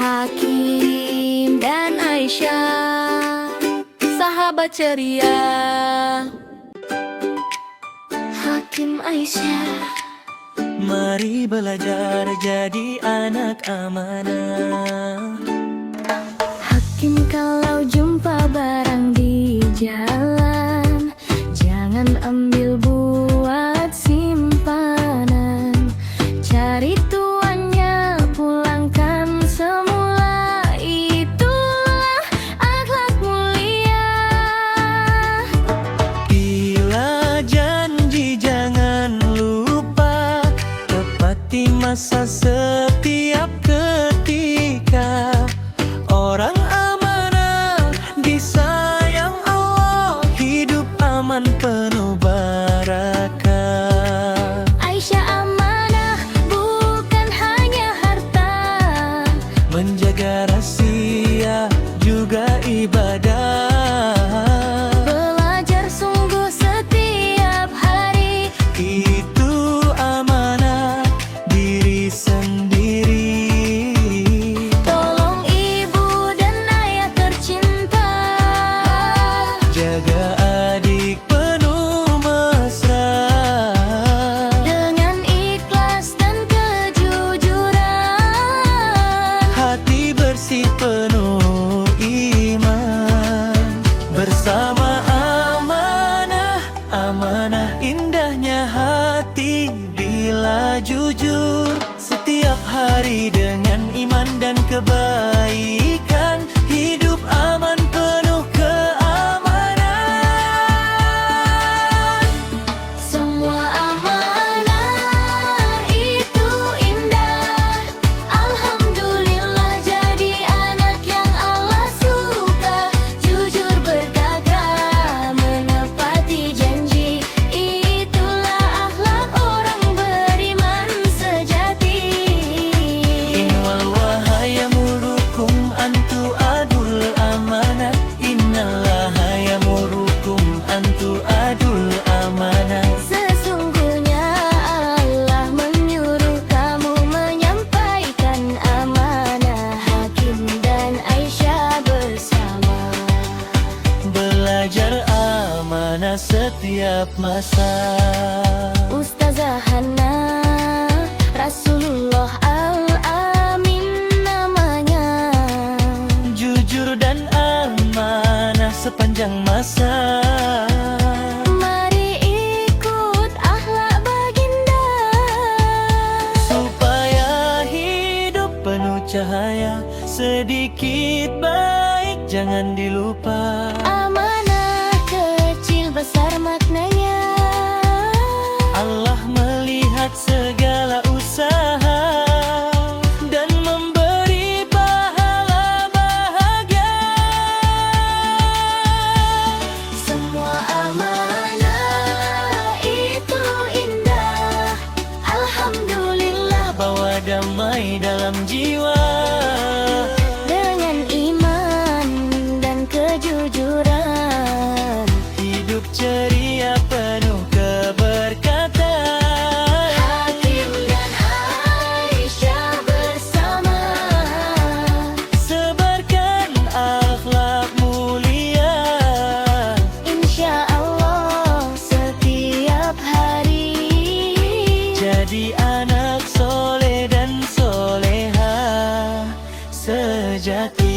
Hakim dan Aisyah, sahabat ceria. Hakim Aisyah, mari belajar jadi anak amanah. Hakim, kalau jumpa barang di jalan, jangan ambil buat simpanan. Cari tuannya, pulangkan semula. Itulah akhlak mulia. Bila janji jangan lupa, tepati masa setiap ketika. Orang amanah disayang Allah, hidup aman penuh barakah. Aisyah, amanah bukan hanya harta, Menjaga rahasia juga ibadah. belajar sungguh setiap hari. Itu amanah diri sendiri. Tolong ibu dan ayah tercinta, Jaga adik penuh mesra. dengan ikhlas dan kejujuran. Hati bersih penuh iman. Bersama amanah, amanah indahnya hati bila jujur. Setiap hari dengan iman dan kebaikan, hidup aman penuh keamanan. Semua amanah itu indah. Alhamdulillah jadi anak yang Allah suka. Jujur berkata, menepati janji. Itulah akhlak orang beriman sejati. Innal wahaya murukum antu adul amanah. Innallaha yamurukum antu adul amanah. Sesungguhnya Allah menyuruh kamu menyampaikan amanah. Hakim dan Aisyah bersama, Belajar amanah setiap masa. Ustazah Hana, Rasulullah Al-Amin namanya. Jujur dan amanah sepanjang masa. Mari ikut akhlak baginda, Supaya hidup penuh cahaya. Sedikit baik jangan dilupa. amanah kecil besar maknanya. Allah melihat segala usaha dan memberi pahala bahagia. Semua amanah itu indah. Alhamdulillah Bawa damai dalam jiwa. dengan iman dan kejujuran. Hidup ceria penuh keberkatan. Hakim dan Aisyah bersama, Sebarkan akhlak mulia. insya Allah setiap hari. Jadi anak soleh dan soleha sejati.